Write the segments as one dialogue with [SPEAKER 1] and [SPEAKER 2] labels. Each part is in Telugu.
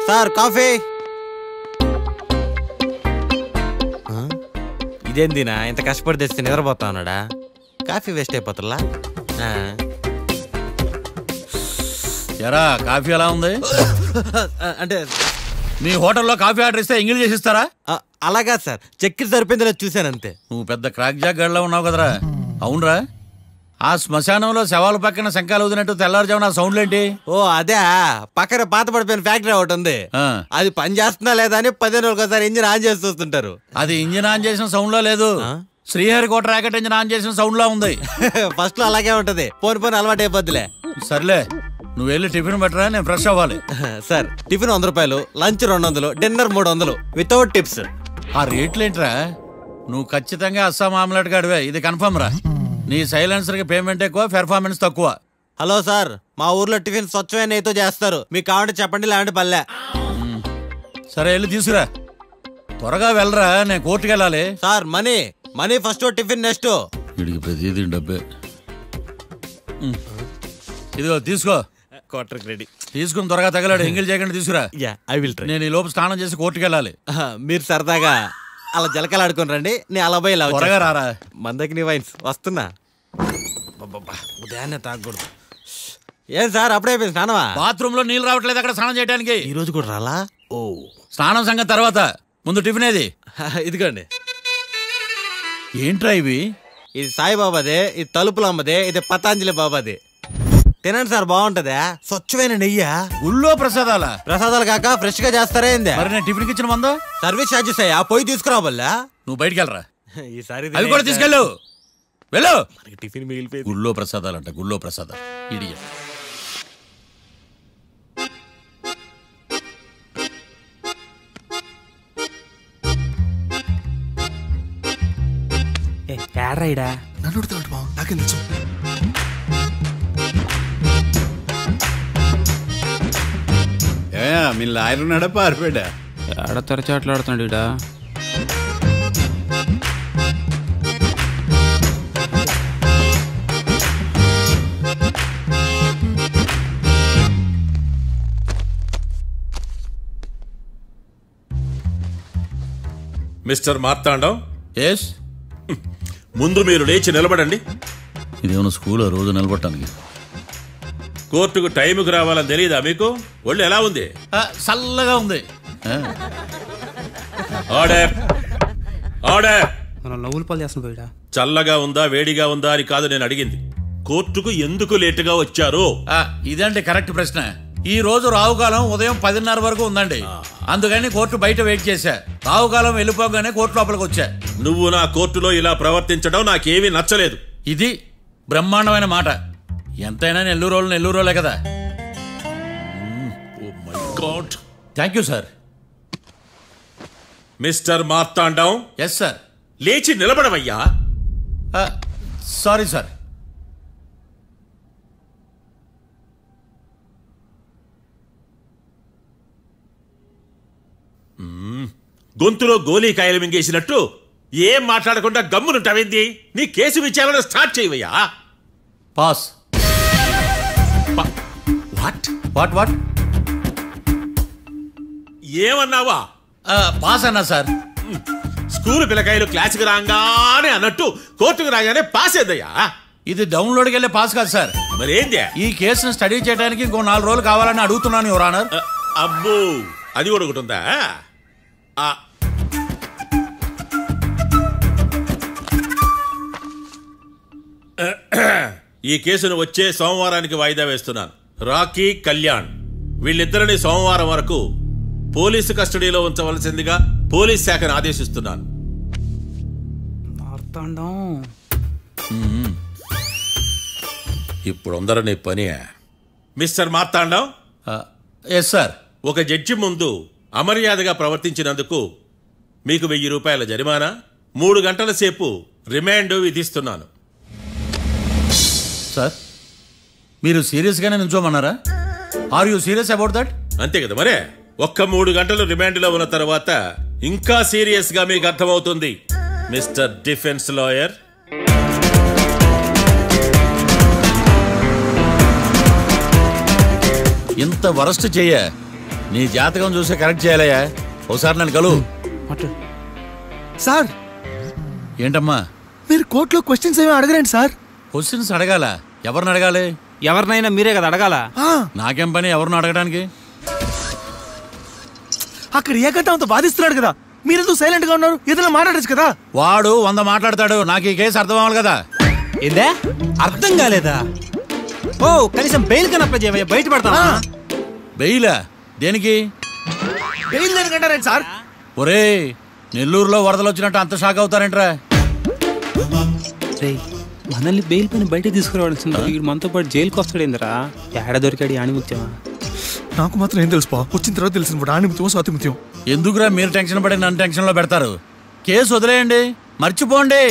[SPEAKER 1] Sir coffee. ఇదేందినా ఇంత కష్టపడి తెస్తే నిద్రపోతా ఉన్నాడా? కాఫీ వేస్ట్ అయిపోతుందా?
[SPEAKER 2] ఎరా కాఫీ ఎలా ఉంది?
[SPEAKER 1] అంటే
[SPEAKER 2] మీ హోటల్లో కాఫీ ఆర్డర్ ఇస్తే ఎంగిల్ చేసిస్తారా?
[SPEAKER 1] అలాగా సార్, చక్కెర సరిపోయింది చూశాను అంతే.
[SPEAKER 2] నువ్వు పెద్ద క్రాక్ జాక్ గడ్లా ఉన్నావు కదరా. అవునరా, ఆ శ్మశానంలో శవాల పక్కన శంఖాలు వదినట్టు తెల్లారుజామున సౌండ్లేంటి?
[SPEAKER 1] ఓ అదే, పక్కన పాత పడిపోయిన ఫ్యాక్టరీ ఒకటి ఉంది, అది పని చేస్తున్నా లేదా అని 15 రోజులకి ఒకసారి ఇంజిన్ ఆన్ చేసి చూస్తుంటారు.
[SPEAKER 2] అది ఇంజిన్ ఆన్ చేసిన సౌండ్ లో లేదు, శ్రీహరికోట రాకెట్ ఇంజిన్ ఆన్ చేసిన సౌండ్ లో ఉంది.
[SPEAKER 1] ఫస్ట్ లో అలాగే ఉంటది, పోని అలవాటు అయిపోద్దిలే.
[SPEAKER 2] సర్లే, నువ్వు వెళ్ళి టిఫిన్ పెట్టరా, నేను ఫ్రెష్ అవ్వాలి.
[SPEAKER 1] సార్ టిఫిన్ 100 రూపాయలు, లంచ్ 200, డిన్నర్ 300 వితౌట్ టిప్స్.
[SPEAKER 2] ఆ రేట్లేంట్రా? నువ్వు ఖచ్చితంగా అస్సాం ఆమ్లెట్ గాడివే, ఇది కన్ఫర్మ్ రా. నీ సైలెన్సర్ కి పేమెంట్ ఎక్కువ, పెర్ఫార్మెన్స్ తక్కువ.
[SPEAKER 1] హలో సార్, మా ఊర్లో టిఫిన్ స్వచ్ఛమైన నెయ్యితో చేస్తారు, మీకు కావాలంటే చెప్పండి, లేదంటే పల్లె.
[SPEAKER 2] సరే వెళ్ళి తీసుకురా, త్వరగా వెళ్ళరా, నేను కోర్టుకు వెళ్ళాలి.
[SPEAKER 1] Sir money money first, tiffin next.
[SPEAKER 2] వీడికి ప్రతిదీ డబ్బే. ఇదిగో తీసుకో,
[SPEAKER 1] క్వార్టర్ రెడీ.
[SPEAKER 2] తీసుకుని త్వరగా తగలాడు, ఎంగిల్ చేయకుండా తీసుకురా.
[SPEAKER 1] I will try.
[SPEAKER 2] నేను ఈ లోపు స్నానం చేసి కోర్టుకు వెళ్ళాలి.
[SPEAKER 1] మీరు సరదాగా అలా జలకాలు ఆడుకుని రండి, నేను అలా పోయి
[SPEAKER 2] త్వరగా రారా.
[SPEAKER 1] మందకి నీ వైన్స్ వస్తున్నా. ఉదయాన్నే తాగకూడదు. ఏం సార్ అప్పుడే అయిపోయింది స్నానమా?
[SPEAKER 2] బాత్రూమ్ లో నీళ్ళు రావట్లేదు అక్కడ స్నానం చేయడానికి.
[SPEAKER 1] ఈ రోజు కూడా రాలా? ఓ,
[SPEAKER 2] స్నానం సంగతి తర్వాత, ముందు టిఫిన్ ఏది?
[SPEAKER 1] ఇదిగోండి.
[SPEAKER 2] ఏంట్రా ఇవి?
[SPEAKER 1] ఇది సాయిబాబాదే, ఇది తలుపులు అమ్మదే, ఇది పతాంజలి బాబాది. తినండి సార్, బాగుంటదా? స్వచ్ఛమైన నెయ్యా.
[SPEAKER 2] గుళ్ళో ప్రసాదాలా?
[SPEAKER 1] ప్రసాదాలు కాక ఫ్రెష్ గా చేస్తారే.
[SPEAKER 2] మరి నేను టిఫిన్ ఇచ్చిన మందో
[SPEAKER 1] సర్వీస్ ఛార్జెస్ అయ్యా, పోయి తీసుకురావల్లా.
[SPEAKER 2] నువ్వు బయటికి వెళ్ళరా,
[SPEAKER 1] ఈసారి
[SPEAKER 2] అవి కూడా తీసుకెళ్ళు. వెళ్ళు.
[SPEAKER 1] టిఫిన్ మిగిలిపోయింది.
[SPEAKER 2] గుళ్ళో ప్రసాదాలు అంట, గుళ్ళో ప్రసాదాలు. ఇడియట్.
[SPEAKER 3] ఏడ్రైడా
[SPEAKER 4] నన్ను ఉడతాడు బావ, నాకేం తెలుసు.
[SPEAKER 5] మీ లాయర్ ఉన్నాడా పారిపోయాడా?
[SPEAKER 3] ఏడ తెరచాట్లాడుతున్నాడు ఇడా.
[SPEAKER 6] మిస్టర్ మార్తాండం.
[SPEAKER 2] ఎస్.
[SPEAKER 6] ముందు మీరు లేచి నిలబడండి.
[SPEAKER 2] ఇదేమన్నా స్కూల్ రోజు నిలబడటానికి?
[SPEAKER 6] కోర్టుకు టైంకి రావాలని తెలియదా మీకు? ఒళ్ళు ఎలా ఉంది?
[SPEAKER 2] చల్లగా ఉంది.
[SPEAKER 6] Order order.
[SPEAKER 3] నవ్వులు పాలు చేస్తున్నా.
[SPEAKER 6] చల్లగా ఉందా వేడిగా ఉందా అని కాదు నేను అడిగింది, కోర్టుకు ఎందుకు లేటుగా వచ్చారు?
[SPEAKER 2] ఇదండి కరెక్ట్ ప్రశ్న. ఈ రోజు రావుకాలం ఉదయం 10:30 వరకు ఉందండి, అందుకని కోర్టు బయట వెయిట్ చేశా. రావుకాలం వెళ్ళిపోగానే కోర్టు లోపలికి వచ్చా.
[SPEAKER 6] నువ్వు నా కోర్టులో ఇలా ప్రవర్తించడం నాకేమీ నచ్చలేదు.
[SPEAKER 2] ఇది బ్రహ్మాండమైన మాట. ఎంతైనా నెల్లూరులే కదా.
[SPEAKER 6] Oh my god.
[SPEAKER 2] Thank you sir.
[SPEAKER 6] Mister Marthandam.
[SPEAKER 2] Yes sir.
[SPEAKER 6] లేచి నిలబడవయ్యా.
[SPEAKER 2] Sorry sir.
[SPEAKER 6] గొంతులో గోలీకాయలు మింగేసినట్టు ఏం మాట్లాడకుండా గమ్మునుంటావేంది? నీ కేసు విచారణ స్టార్ట్ చేయవయ్యా.
[SPEAKER 2] పాస్.
[SPEAKER 6] వాట్
[SPEAKER 2] వాట్ వాట్
[SPEAKER 6] ఏమన్నావా?
[SPEAKER 2] పాస్ అన్నా సార్.
[SPEAKER 6] స్కూల్ పిల్లకాయలు క్లాసుకు రాగానే అన్నట్టు కోర్టుకు రాగానే పాస్ ఏదయ్యా?
[SPEAKER 2] ఇది డౌన్లోడ్కి వెళ్ళే పాస్ కాదు సార్.
[SPEAKER 6] మరేంది?
[SPEAKER 2] ఈ కేసును స్టడీ చేయడానికి ఇంకో 4 రోజులు కావాలని అడుగుతున్నాను యువర్ ఆనర్.
[SPEAKER 6] అబ్బో, అది కూడా ఒకటి ఉందా? ఈ కేసును వచ్చే సోమవారానికి వాయిదా వేస్తున్నాను. రాకీ, కళ్యాణ్ వీళ్ళిద్దరిని సోమవారం వరకు పోలీసు కస్టడీలో ఉంచవలసిందిగా పోలీస్ శాఖను ఆదేశిస్తున్నాను. ఇప్పుడు అందరూ పని. మిస్టర్ మార్తాండం.
[SPEAKER 2] Yes sir.
[SPEAKER 6] ఒక జడ్జి ముందు అమర్యాదగా ప్రవర్తించినందుకు మీకు 1000 రూపాయల జరిమానా, 3 గంటల సేపు రిమాండ్ విధిస్తున్నాను.
[SPEAKER 2] సార్, మీరు సీరియస్గానే నిల్చోమన్నారా? Are you serious about that?
[SPEAKER 6] అంతే కదా మరే. ఒక్క 3 గంటలు రిమాండ్లో ఉన్న తర్వాత ఇంకా సీరియస్ గా మీకు అర్థమవుతుంది మిస్టర్ డిఫెన్స్ లాయర్.
[SPEAKER 2] ఇంత వరస్ట్ చెయ్య నీ జాతకం చూస్తే కరెక్ట్ చేయాలయ్యా. ఒకసారి నన్ను కలువు.
[SPEAKER 4] సార్
[SPEAKER 2] ఏంటమ్మా
[SPEAKER 4] మీరు కోర్టులో క్వశ్చన్స్ ఏమి అడగరండి సార్.
[SPEAKER 2] క్వశ్చన్స్ అడగాల? ఎవరిని అడగాలి?
[SPEAKER 3] ఎవరినైనా మీరే కదా అడగాల.
[SPEAKER 2] నాకేం పని ఎవరిని అడగడానికి?
[SPEAKER 4] అక్కడ ఏకతాంతో బాధిస్తున్నాడు కదా, మీరెందుకు సైలెంట్ గా ఉన్నారు? ఏదైనా మాట్లాడచ్చు కదా.
[SPEAKER 2] వాడు 100 మాట్లాడతాడు. నాకు ఈ కేసు అర్థం అవ్వాలి కదా.
[SPEAKER 3] ఏందే అర్థం కాలేదా? ఓ కనీసం బెయిల్ కన్నా అప్లై చేయవయ్యా, బయట పడతావా?
[SPEAKER 2] బెయిలా? దేనికి?
[SPEAKER 4] బెయిల్ దేనికంటారండి సార్?
[SPEAKER 2] ఒరే, నెల్లూరులో వరదలు వచ్చినట్టు అంత షాక్ అవుతారేంట్రా?
[SPEAKER 3] మనల్ని బెయిల్ పని బయట తీసుకురావాల్సింది. వీడు మనతో పాటు జైలుకి వస్తాడేందిరా? ఏడ దొరికాడు ఆణిముత్యమా?
[SPEAKER 4] నాకు మాత్రం ఏం తెలుసు, వచ్చిన తర్వాత తెలిసిన ఆణిముత్యం స్వాతిముత్యం.
[SPEAKER 2] ఎందుకురా మీరు టెన్షన్ పడి నన్ను టెన్షన్ లో పెడతారు? కేసు వదిలేయండి, మర్చిపోండి.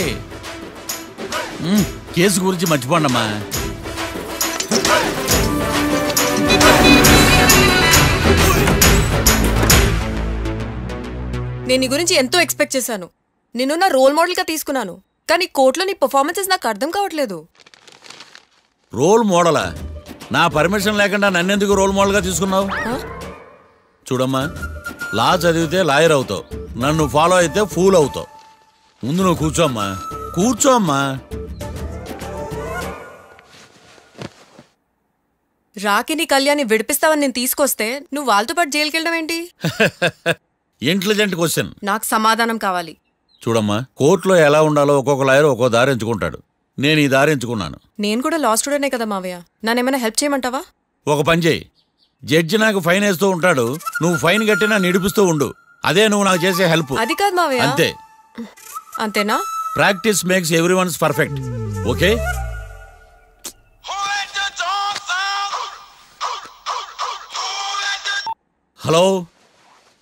[SPEAKER 2] కేసు గురించి మర్చిపోండి అమ్మా.
[SPEAKER 5] నేను నీ గురించి ఎంతో ఎక్స్పెక్ట్ చేశాను. నిన్ను నా రోల్ మోడల్ గా తీసుకున్నాను, కానీ కోర్టులో నీ పర్ఫార్మెన్సెస్ నాకు అర్థం కావట్లేదు.
[SPEAKER 2] రోల్ మోడలా? నా పర్మిషన్ లేకుండా నన్నెందుకు రోల్ మోడల్ గా తీసుకున్నావు? చూడమ్మా, లా చదివితే లాయర్ అవుతావు, నన్ను ఫాలో అయితే ఫూల్ అవుతావు. ముందు నువ్వు కూర్చోమ్మా, కూర్చోమ్మా.
[SPEAKER 5] రాకిని కళ్యాణ్ని విడిపిస్తావని నేను తీసుకొస్తే నువ్వు వాళ్ళతో పాటు జైలుకి వెళ్ళడం ఏంటి?
[SPEAKER 2] Intelligent question.
[SPEAKER 5] నాకు సమాధానం కావాలి.
[SPEAKER 2] చూడమ్మా, కోర్టులో ఎలా ఉండాలో ఒక్కొక్క లాయర్ ఒక్కో దారి ఎంచుకుంటాడు. నేను ఈ దారి ఎంచుకున్నాను.
[SPEAKER 5] నేను కూడా లా స్టూడెంటే కదా మావయ్య, నన్నేమైనా హెల్ప్ చేయమంటావా?
[SPEAKER 2] ఒక పని చేయి, జడ్జి నాకు ఫైన్ వేస్తూ ఉంటాడు, నువ్వు ఫైన్ కట్టి నన్ను నిడిపిస్తూ ఉండు. అదే నువ్వు నాకు చేసే హెల్ప్.
[SPEAKER 5] అది కాదు మావయ్య.
[SPEAKER 2] అంతే.
[SPEAKER 5] అంతేనా?
[SPEAKER 2] Practice makes everyone's perfect. Okay? Hello,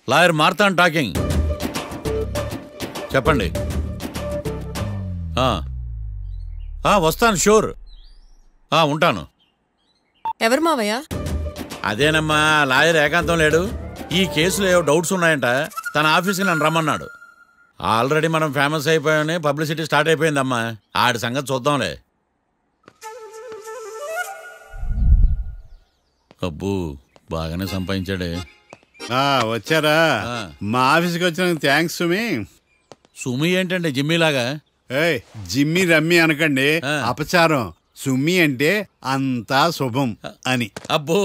[SPEAKER 2] lawyer Marthan talking. చెప్పండి. వస్తాను, షూర్. ఉంటాను.
[SPEAKER 5] ఎవరు మావయ్య?
[SPEAKER 2] అదేనమ్మా, లాయర్ ఏకాంతం లేడు. ఈ కేసులో ఏవో డౌట్స్ ఉన్నాయంట, తన ఆఫీస్కి నన్ను రమ్మన్నాడు. ఆల్రెడీ మనం ఫేమస్ అయిపోయామని పబ్లిసిటీ స్టార్ట్ అయిపోయిందమ్మా. ఆడి సంగతి చూద్దాంలే. అబ్బు, బాగానే సంపాదించాడే.
[SPEAKER 7] వచ్చారా? మా ఆఫీస్కి వచ్చిన థ్యాంక్స్ సుమి.
[SPEAKER 2] సుమి ఏంటండి జిమ్మీలాగా?
[SPEAKER 7] జిమ్మి రమ్మి అనకండి, అపచారం. సుమి అంటే అంతా శుభం అని.
[SPEAKER 2] అబ్బో,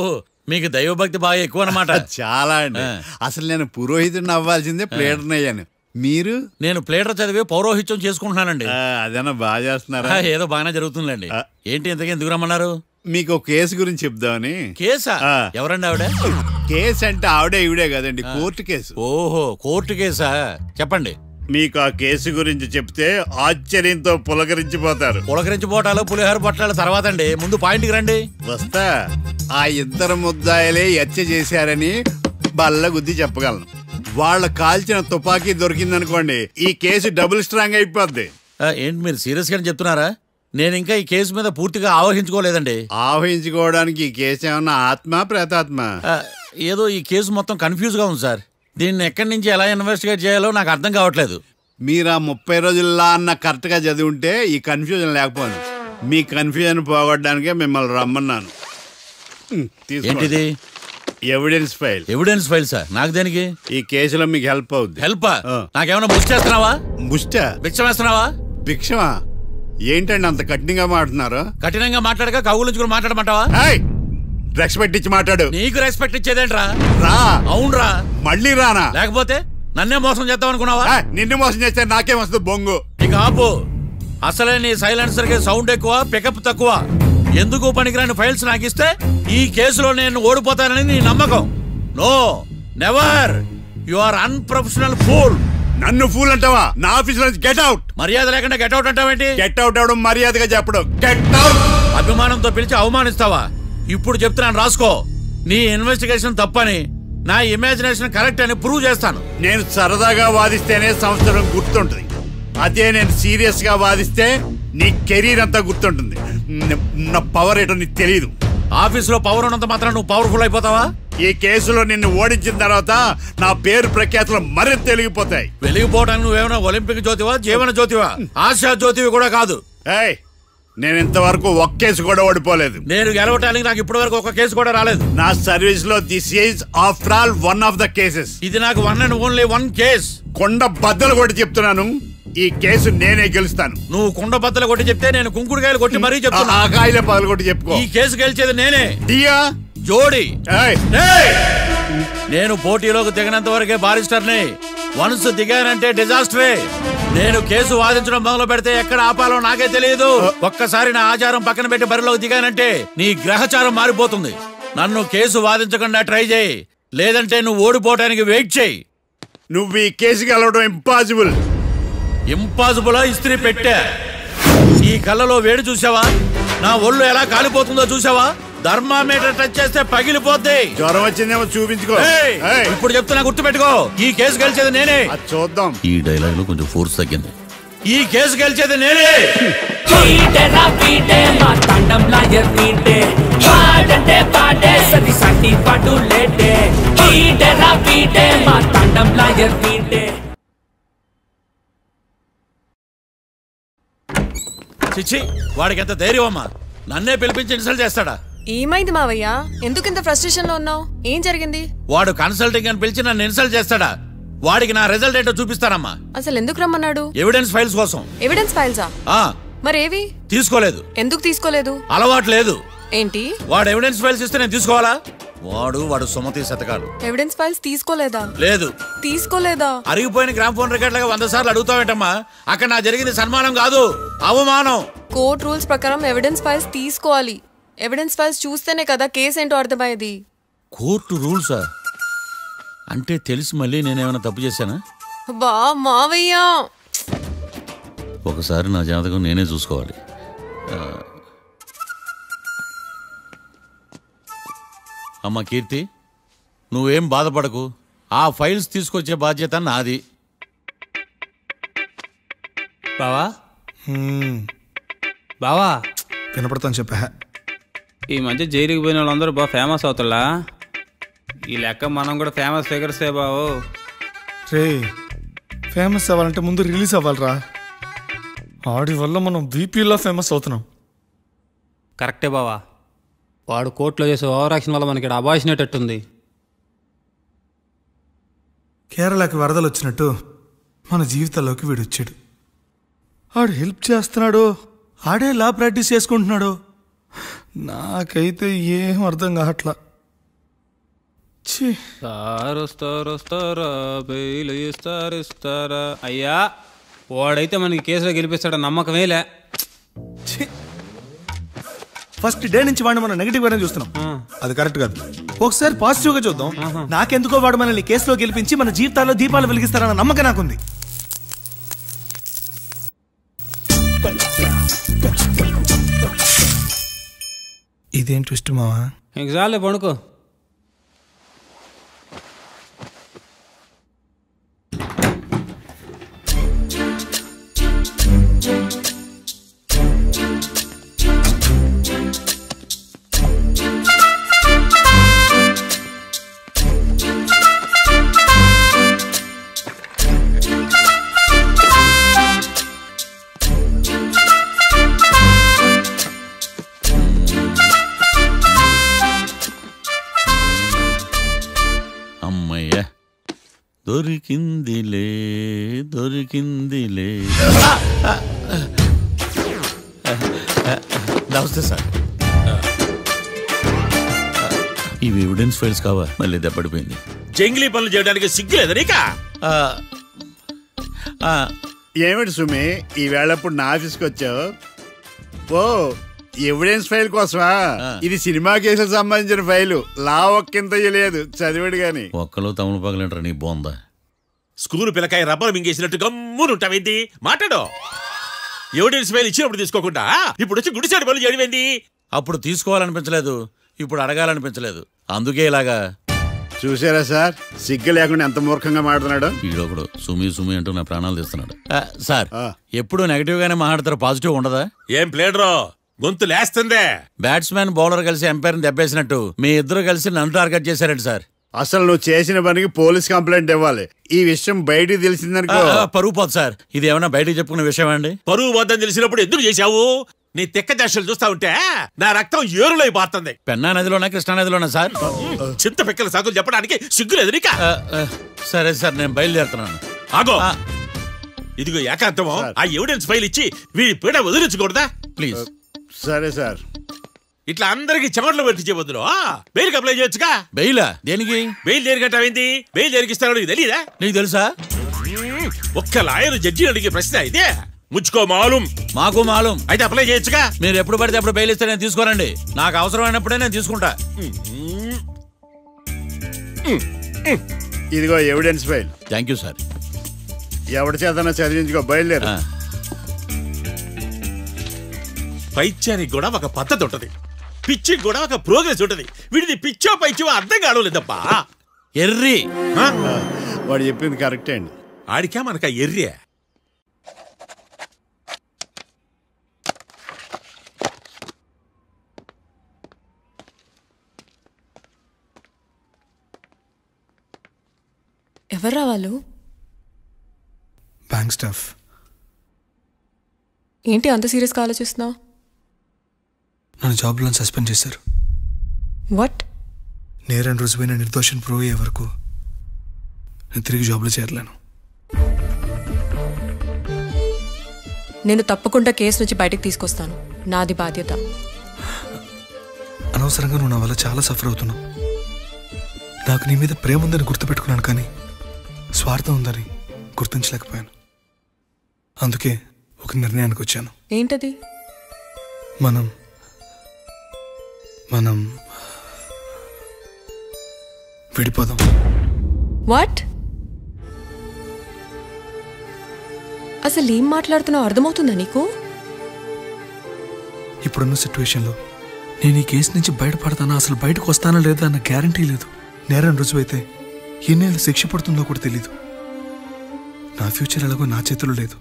[SPEAKER 2] మీకు దైవభక్తి బాగా ఎక్కువ అన్నమాట.
[SPEAKER 7] చాలా అండి. అసలు నేను పురోహితుడిని అవ్వాల్సిందే, ప్లేటర్ని అయ్యాను. మీరు?
[SPEAKER 2] నేను ప్లేటర్ చదివి పౌరోహిత్యం చేసుకుంటున్నానండి.
[SPEAKER 7] అదేనా బాగా చేస్తున్నారా?
[SPEAKER 2] ఏదో బాగానే జరుగుతుందండి. ఏంటి ఇంతకీ ఎందుకు రమ్మన్నారు?
[SPEAKER 7] మీకు ఒక కేసు గురించి చెప్దామని.
[SPEAKER 2] కేసా? ఎవరండి ఆవిడ?
[SPEAKER 7] కేసు అంటే ఆవిడే ఈవిడే కదండి, కోర్టు కేసు.
[SPEAKER 2] ఓహో, కోర్టు కేసా? చెప్పండి.
[SPEAKER 7] మీకు ఆ కేసు గురించి చెప్తే ఆశ్చర్యంతో పులకరించిపోతారు.
[SPEAKER 2] పులకరించిపోవటాలు పులిహోర పొట్టాల తర్వాత అండి, ముందు పాయింట్కి రండి.
[SPEAKER 7] వస్తా. ఆ ఇద్దరు ముద్దాయిలే హత్య చేశారని బల్ల గుద్ది చెప్పగలను. వాళ్ళ కాల్చిన తుపాకీ దొరికిందనుకోండి, ఈ కేసు డబుల్ స్ట్రాంగ్ అయిపోద్ది.
[SPEAKER 2] ఏంటి మీరు సీరియస్ గా చెప్తున్నారా? నేను ఇంకా ఈ కేసు మీద పూర్తిగా ఆవహించుకోలేదండి.
[SPEAKER 7] ఆవహించుకోవడానికి ఈ కేసు ఏమన్నా ఆత్మ ప్రేతాత్మ?
[SPEAKER 2] ఏదో ఈ కేసు మొత్తం కన్ఫ్యూజ్ గా ఉంది సార్. దీన్ని ఎక్కడి నుంచి ఎలా ఇన్వెస్టిగేట్ చేయాలో నాకు అర్థం కావట్లేదు.
[SPEAKER 7] మీరు ఆ 30 రోజుల్లో అన్న కరెక్ట్ గా చదివి ఉంటే ఈ కన్ఫ్యూజన్ లేకపోను. మీ కన్ఫ్యూజన్ పోగొట్టడానికే మిమ్మల్ని రమ్మన్నాను.
[SPEAKER 2] ఏంటిది?
[SPEAKER 7] Evidence file.
[SPEAKER 2] Evidence file sir? నాకు దేనికి?
[SPEAKER 7] ఈ కేసులో మీకు హెల్ప్ అవుద్ది.
[SPEAKER 2] హెల్పా? నాకేమైనా ముష్టి చేస్తున్నావా?
[SPEAKER 7] ముష్ట?
[SPEAKER 2] భిక్షం వేస్తున్నావా?
[SPEAKER 7] భిక్షమా? ఏంటండి అంత కఠినంగా మాట్లాడుతున్నారు?
[SPEAKER 2] కఠినంగా మాట్లాడక కవులుంచుకుని మాట్లాడమంటావా?
[SPEAKER 7] రెస్పెక్ట్ ఇచ్చి మాట్లాడు.
[SPEAKER 2] నీకు రెస్పెక్ట్ ఇచ్చేదేంట్రా?
[SPEAKER 7] రా.
[SPEAKER 2] అవునరా?
[SPEAKER 7] మళ్ళీ రానా?
[SPEAKER 2] లేకపోతే నన్నే మోసం చేద్దాం అనుకున్నావా?
[SPEAKER 7] నిన్ను మోసం చేస్తే నాకేం వస్తుంది బొంగు.
[SPEAKER 2] ఇక ఆపు. అసలే నీ సైలెన్సర్ కి సౌండ్ ఎక్కువ, పికప్ తక్కువ. ఎందుకు పనికిరాని ఫైల్స్ నాకు ఇస్తే ఈ కేసులో నేను ఓడిపోతానని నీ నమ్మకం. No, never. You are unprofessional fool.
[SPEAKER 7] నన్ను ఫూల్ అంటావా? నా ఆఫీస్ నుంచి గెట్ అవుట్.
[SPEAKER 2] మర్యాద లేకుండా గెట్ అవుట్ అంటావేంటి?
[SPEAKER 7] గెట్ అవుట్ అవడం మర్యాదగా చెప్పడం. Get out.
[SPEAKER 2] అభిమానంతో పిలిచి అవమానిస్తావా? ఇప్పుడు చెప్తున్నాను, రాసుకో. నీ ఇన్వెస్టిగేషన్ తప్పని, నా ఇమాజినేషన్ కరెక్ట్ అని ప్రూవ్ చేస్తాను.
[SPEAKER 7] నేను సరదాగా వాదిస్తేనే సంవత్సరం గుర్తుంటుంది. అదే నేను సీరియస్ గా వాదిస్తే నీ కెరీర్ అంతా గుర్తుంటుంది. నా పవర్ ఏంటో నీకు తెలియదు.
[SPEAKER 2] ఆఫీసులో పవర్ ఉన్నంత మాత్రం నువ్వు పవర్ఫుల్ అయిపోతావా?
[SPEAKER 7] ఈ కేసులో నిన్ను ఓడించిన తర్వాత నా పేరు ప్రఖ్యాతులు మరింత వెలిగిపోతాయి.
[SPEAKER 2] వెలిగిపోవడానికి నువ్వేమైనా ఒలింపిక్ జ్యోతివా, జీవన జ్యోతివా? ఆశా జ్యోతివి కూడా కాదు.
[SPEAKER 7] నేను ఇంతవరకు ఒక్క కేసు కూడా ఓడిపోలేదు.
[SPEAKER 2] నేను గెలవటానికి నాకు ఇప్పటి వరకు ఒక కేసు కూడా రాలేదు.
[SPEAKER 7] నా సర్వీస్ లో this is after all one of the cases.
[SPEAKER 2] ఇది నాకు one and only one case.
[SPEAKER 7] కొండ బద్దలు కూడా చెప్తున్నాను, ఈ కేసు నేనే గెలుస్తాను.
[SPEAKER 2] నువ్వు కుండ బద్దలు కొట్టి చెప్తే నేను కుంకుడుకాయలు కొట్టి మరీ చెప్తాను.
[SPEAKER 7] ఆ కాయలే పగలు కొట్టి చెప్పుకో.
[SPEAKER 2] ఈ కేసు గెలిచేది నేనే.
[SPEAKER 7] దియా
[SPEAKER 2] జోడి.
[SPEAKER 7] ఏయ్.
[SPEAKER 2] నేను పోటీలోకి దిగినంత వరకే బారిస్టర్ని. వన్స్ దిగానంటే డిజాస్టరే. నేను కేసు వాదించడం మొదలు పెడితే ఎక్కడ ఆపాలో నాకే తెలియదు. ఒక్కసారి నా ఆచారం పక్కన పెట్టి బరిలోకి దిగానంటే నీ గ్రహచారం మారిపోతుంది. నన్ను కేసు వాదించకుండా ట్రై చేయి, లేదంటే నువ్వు ఓడిపోవటానికి వెయిట్ చేయి.
[SPEAKER 7] నువ్వు ఈ కేసు గెలవడం ఇంపాసిబుల్.
[SPEAKER 2] ఇంపాసిబులా? ఇస్త్రీ పెట్టా. ఈ కళ్ళలో వేడి చూసావా? నా ఒళ్ళు ఎలా కాలిపోతుందో చూసావా? థర్మామీటర్ టచ్ చేస్తే పగిలిపోద్ది.
[SPEAKER 7] జ్వరం వచ్చిందేమో చూపించుకో.
[SPEAKER 2] ఇప్పుడు చెప్తున్నా, గుర్తు పెట్టుకో. ఈ కేసు గెలిచేది నేనే.
[SPEAKER 7] చూద్దాం.
[SPEAKER 2] ఈ డైలాగ్ లో కొంచెం ఫోర్స్ తగ్గింది. ఈ కేసు గెలిచేది నేనే. చిచ్చి, వాడికి ఎంత ధైర్యం అమ్మా! నన్నే పిలిపించి ఇన్సల్ట్ చేస్తాడా?
[SPEAKER 5] ఏమైంది మావయ్య? ఎందుకు ఇంత ఫ్రస్ట్రేషన్ లో ఉన్నావు? ఏం జరిగింది?
[SPEAKER 2] వాడు కన్సల్టింగ్ అని పిలిచి నన్ను ఇన్సల్ట్ చేస్తాడా? వాడికి నా రిజల్ట్ ఏంటో చూపిస్తానమ్మా.
[SPEAKER 5] అసలు ఎందుకు రమ్మన్నాడు?
[SPEAKER 2] ఎవిడెన్స్ ఫైల్స్ కోసం.
[SPEAKER 5] ఎవిడెన్స్ ఫైల్సా? మరేవి?
[SPEAKER 2] తీసుకోలేదు.
[SPEAKER 5] ఎందుకు తీసుకోలేదు?
[SPEAKER 2] అలవాటు లేదు.
[SPEAKER 5] ఏంటి?
[SPEAKER 2] వాడు ఎవిడెన్స్ ఫైల్స్ ఇస్తే నేను తీసుకోవాలా? వాడు సుమతి శతకాలు.
[SPEAKER 5] ఎవిడెన్స్ ఫైల్స్ తీసుకోలేదా?
[SPEAKER 2] లేదు.
[SPEAKER 5] తీసుకోలేదా?
[SPEAKER 2] అరిగిపోయిన గ్రామ్ ఫోన్ రికార్డ్ లాగా 100 సార్లు అడుగుతావేంటమ్మా? అక్కడ నా జరిగింది సన్మానం కాదు, అవమానం.
[SPEAKER 5] కోర్ట్ రూల్స్ ప్రకారం ఎవిడెన్స్ ఫైల్స్ తీసుకోవాలి. ఎవిడెన్స్ ఫైల్స్ చూస్తేనే కదా కేసు ఏంటో అర్థమయ్యేది.
[SPEAKER 2] కోర్టు రూల్సా? అంటే తెలిసి మళ్ళీ నేనేమైనా తప్పు చేశానా?
[SPEAKER 5] బా మావయ్య,
[SPEAKER 2] ఒకసారి నా జాతకం నేనే చూసుకోవాలి. అమ్మ కీర్తి, నువ్వేం బాధపడకు. ఆ ఫైల్స్ తీసుకొచ్చే బాధ్యత నాది.
[SPEAKER 3] బావా బావా
[SPEAKER 4] వినపడతాను చెప్పా.
[SPEAKER 3] ఈ మధ్య జైలుకి పోయిన వాళ్ళందరూ బాగా ఫేమస్ అవుతారా? ఈ లెక్క మనం కూడా ఫేమస్ ఫిగర్సే బావు.
[SPEAKER 4] రే, ఫేమస్ అవ్వాలంటే ముందు రిలీజ్ అవ్వాలిరా. ఆడి వల్ల మనం బీపీలో ఫేమస్ అవుతున్నాం.
[SPEAKER 3] కరెక్టే బావా. వాడు కోర్టులో చేసే ఓవర్ యాక్షన్ వల్ల మనకి అబాయిసినట్టుంది.
[SPEAKER 4] కేరళకి వరదలు వచ్చినట్టు మన జీవితాల్లోకి వీడు వచ్చాడు. ఆడు హెల్ప్ చేస్తున్నాడు, ఆడే లా ప్రాక్టీస్ చేసుకుంటున్నాడు. నాకైతే ఏం అర్థం కావట్లా.
[SPEAKER 3] ఇస్తారా అయ్యా, వాడైతే మనకి కేసులో గెలిపిస్తాడని నమ్మకమేలే.
[SPEAKER 4] ఫస్ట్ డే నుంచి వాడిని మనం నెగిటివ్ గానే చూస్తున్నాం. అది కరెక్ట్ కాదు. ఒకసారి పాజిటివ్ గా చూద్దాం. నాకెందుకో వాడు మనల్ని కేసులో గెలిపించి మన జీవితాల్లో దీపాలు వెలిగిస్తారన్న నమ్మకం నాకుంది. ఇదేం ట్విస్ట్ మావా?
[SPEAKER 3] ఇంక చాలే పడుకో.
[SPEAKER 2] దొరికిందిలే దొరికిందిలే. నమస్తే సార్. ఇవి ఎవిడెన్స్ ఫైల్స్ కావా? మళ్ళీ దెబ్బడిపోయింది.
[SPEAKER 6] జంగిలీ పనులు చేయడానికి సిగ్గులేదు నీకా?
[SPEAKER 7] ఏమిటి సుమి, ఈ వేళప్పుడు నా ఆఫీస్కి వచ్చావు? ఓ, ఎవిడెన్స్ ఫైల్ కోసమా? ఇది సినిమా కేసులకు సంబంధించిన ఫైలు. లా ఒక్కింత లేదు, చదివాడు గాని.
[SPEAKER 2] ఒక్కలో తమను పగలంటారా నీ బోందా?
[SPEAKER 6] School పిల్లకాయ rubber మింగేసినట్టు గమ్మునుంటావేంటి? మాట్లాడు. ఎవిడెన్స్ ఫైల్ ఇచ్చినప్పుడు తీసుకోకుండా ఇప్పుడు వచ్చి గుడిసాడు పనులు చేయడమేంటి?
[SPEAKER 2] అప్పుడు తీసుకోవాలనిపించలేదు, ఇప్పుడు అడగాలనిపించలేదు, అందుకే ఇలాగా.
[SPEAKER 7] చూసారా సార్, సిగ్గు లేకుండా ఎంత మూర్ఖంగా మాట్లాడుతున్నాడు.
[SPEAKER 2] ఈడొకడు సుమి సుమి అంటూ నా ప్రాణాలు తీస్తున్నాడు. సార్, ఎప్పుడు నెగటివ్ గానే మాట్లాడతారు, పాజిటివ్ ఉండదా?
[SPEAKER 6] ఏం ప్లేడరో గొంతు లేస్తుందే.
[SPEAKER 2] బ్యాట్స్మెన్ బౌలర్ కలిసి ఎంపైర్ని దెబ్బేసినట్టు మీ ఇద్దరు కలిసి నన్ను టార్గెట్ చేశారండి సార్.
[SPEAKER 7] అసలు నువ్వు చేసిన పనికి పోలీస్ కంప్లైంట్ ఇవ్వాలి. ఈ విషయం బయటికి తెలిసిందనుకో
[SPEAKER 2] పరువు పోదు సార్. ఇది ఏమైనా బయటికి చెప్పుకునే విషయం అండి?
[SPEAKER 6] పరువు వద్దని తెలిసినప్పుడు ఎందుకు చేశావు? నీ తిక్క దశలు చూస్తా ఉంటే నా రక్తం ఏరులై బారుతుంది.
[SPEAKER 2] పెన్నా నదిలోనా కృష్ణా నదిలోనా సార్?
[SPEAKER 6] చింత పిక్కల సాకులు చెప్పడానికి సిగ్గులేదు నీకా?
[SPEAKER 2] సరే సార్, నేను బయలుదేరుతున్నాను.
[SPEAKER 6] ఆగో, ఇదిగో ఏకాంతమో ఆ ఎవిడెన్స్ ఫైల్ ఇచ్చి వీడి పీడ వదిలించకూడదా?
[SPEAKER 2] ప్లీజ్.
[SPEAKER 7] సరే సార్.
[SPEAKER 6] ఇట్లా అందరికి చెమటలు పెట్టించే బదులు బెయిల్కి అప్లై చేయొచ్చుగా.
[SPEAKER 2] బెయిలా? దేనికి?
[SPEAKER 6] బెయిల్ దేనికంటావేంది? బెయిల్ దేనికిస్తాడో నీకు తెలియదా?
[SPEAKER 2] నీకు తెలుసా?
[SPEAKER 6] ఒక్క లాయర్ జడ్జి అడిగే ప్రశ్న ఇదే. ముచ్చుకో మాలూం.
[SPEAKER 2] మాకు మాలూం.
[SPEAKER 6] అయితే అప్లై చేయొచ్చుగా.
[SPEAKER 2] మీరు ఎప్పుడు పడితే అప్పుడు బెయిల్ ఇస్తే నేను తీసుకోనండి. నాకు అవసరమైనప్పుడే నేను తీసుకుంటా.
[SPEAKER 7] ఇదిగో evidence file.
[SPEAKER 2] Thank you sir.
[SPEAKER 7] ఎవరి చేతనా చదివించుకో, బయలుదేరు.
[SPEAKER 6] పైత్యానికి కూడా ఒక పద్ధతి ఉంటది, పిచ్చికి కూడా ఒక ప్రోగ్రెస్ ఉంటది. వీడిది పిచ్చో పైచో అర్థం కావలేదప్పా.
[SPEAKER 2] ఎర్రి.
[SPEAKER 7] వాడు చెప్పింది కరెక్టే అండి.
[SPEAKER 6] ఆడికా మనక ఎర్రే.
[SPEAKER 5] ఎవర్రా వాళ్ళు?
[SPEAKER 4] Bank staff.
[SPEAKER 5] ఏంటి అంత సీరియస్గా ఆలోచిస్తున్నావు?
[SPEAKER 4] నన్ను జాబ్లో సస్పెండ్ చేశారు.
[SPEAKER 5] వాట్?
[SPEAKER 4] నేరం రుజువైన నిర్దోషం ప్రూవ్ అయ్యే వరకు నేను తిరిగి జాబ్లో చేరలేను.
[SPEAKER 5] నేను తప్పకుండా కేసు నుంచి బయటకు తీసుకొస్తాను. నాది బాధ్యత.
[SPEAKER 4] అనవసరంగా నువ్వు నా వల్ల చాలా సఫర్ అవుతున్నావు. నాకు నీ మీద ప్రేమ ఉందని గుర్తుపెట్టుకున్నాను, కానీ స్వార్థం ఉందని గుర్తించలేకపోయాను. అందుకే ఒక నిర్ణయానికి వచ్చాను.
[SPEAKER 5] ఏంటది?
[SPEAKER 4] మనం విడిపోదాం.
[SPEAKER 5] వాట్? అసలు ఏం మాట్లాడుతున్నావు అర్థమవుతుందా నీకు?
[SPEAKER 4] ఇప్పుడున్న సిచ్యువేషన్లో నేను ఈ కేసు నుంచి బయటపడతానా, అసలు బయటకు వస్తానా లేదా అన్న గ్యారంటీ లేదు. నేరం రుజువైతే ఎన్నేళ్ళు శిక్ష పడుతుందో కూడా తెలీదు. నా ఫ్యూచర్ ఎలాగో నా చేతిలో లేదు.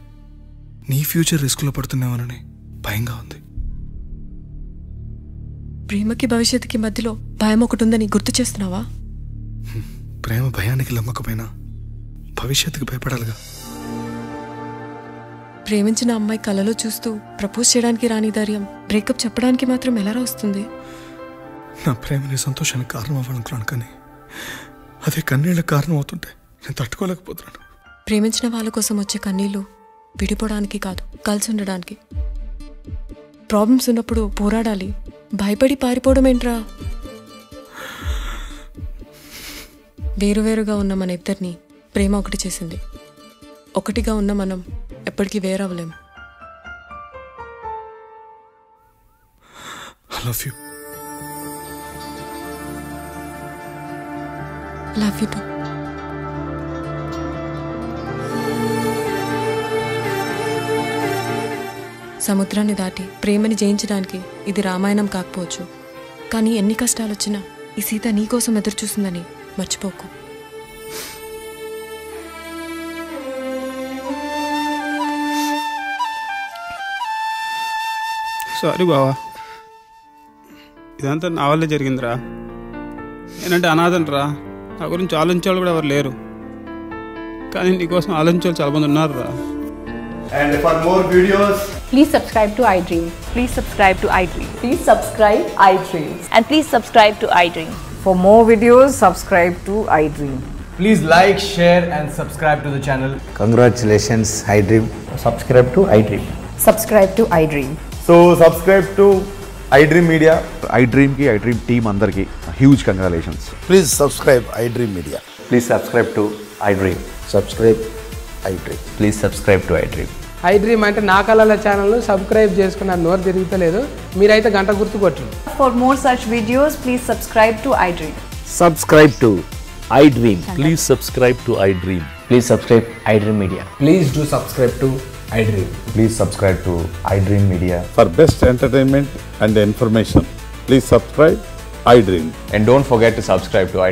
[SPEAKER 4] నీ ఫ్యూచర్ రిస్క్లో పడుతున్నామని భయంగా ఉంది.
[SPEAKER 5] ప్రేమకి భవిష్యత్తుకి మధ్యలో భయం ఒకటి ఉందని గుర్తు చేస్తున్నావా?
[SPEAKER 4] ప్రేమ భయానికి లమ్మకపోయినా భవిష్యత్తుకి భయపడాలిగా.
[SPEAKER 5] ప్రేమించిన అమ్మాయి కలలో చూస్తూ ప్రపోజ్ చేయడానికి రాని ధైర్యం బ్రేకప్ చెప్పడానికి మాత్రం ఎలా వస్తుంది?
[SPEAKER 4] నా ప్రేమని సంతోషానికి కారణం అవ్వాలనుకున్నాను, కానీ అదే కన్నీళ్ళకి కారణం అవుతుంటే నేను తట్టుకోలేకపోతున్నాను.
[SPEAKER 5] ప్రేమించిన వాళ్ళ కోసం వచ్చే కన్నీళ్ళు విడిపోవడానికి కాదు, కలిసి ఉండడానికి. ప్రాబ్లమ్స్ ఉన్నప్పుడు పోరాడాలి, భయపడి పారిపోవడం ఏంట్రా? వేరువేరుగా ఉన్న మన ఇద్దరిని ప్రేమ ఒకటి చేసింది. ఒకటిగా ఉన్న మనం ఎప్పటికీ వేరవ్వలేం.
[SPEAKER 4] I love you.
[SPEAKER 5] Love you too. సముద్రాన్ని దాటి ప్రేమని జయించడానికి ఇది రామాయణం కాకపోవచ్చు, కానీ ఎన్ని కష్టాలు వచ్చినా ఈ సీత నీకోసం ఎదురు చూస్తుందని మర్చిపోకు.
[SPEAKER 3] సారీ బావా, ఇదంతా నా వల్లే జరిగిందిరా. నేనంటే అనాథనరా, నా గురించి ఆలోచించేవాళ్ళు కూడా ఎవరు లేరు. కానీ నీకోసం ఆలోచించేవాళ్ళు చాలా మంది ఉన్నారు రా.
[SPEAKER 8] And for more videos,
[SPEAKER 9] please subscribe to iDream.
[SPEAKER 10] Please subscribe to iDream.
[SPEAKER 9] Please subscribe iDream.
[SPEAKER 10] And please subscribe to iDream.
[SPEAKER 9] For more videos, subscribe to iDream.
[SPEAKER 8] please like, share and subscribe to the channel.
[SPEAKER 11] Congratulations, iDream.
[SPEAKER 8] Subscribe to iDream.
[SPEAKER 9] Subscribe to iDream.
[SPEAKER 8] So subscribe to iDream Media.
[SPEAKER 11] iDream ki iDream team andarki huge congratulations.
[SPEAKER 12] Please subscribe iDream Media.
[SPEAKER 8] Please subscribe to iDream.
[SPEAKER 12] Subscribe iDream.
[SPEAKER 8] Please subscribe to iDream.
[SPEAKER 13] iDream అంటే నా కళల ఛానల్ సబ్స్క్రైబ్ చేసుకున్న నోరు తిరుగుతలేదు, మీరైతే గంట గుర్తు కొట్టండి.
[SPEAKER 10] For more such videos, please subscribe to iDream.
[SPEAKER 11] Subscribe to iDream. Please subscribe to iDream.
[SPEAKER 8] Please subscribe iDream Media. Please do subscribe to iDream.
[SPEAKER 11] Please subscribe to iDream Media.
[SPEAKER 12] For best entertainment and information, please subscribe iDream.
[SPEAKER 8] And don't forget to subscribe to iDream.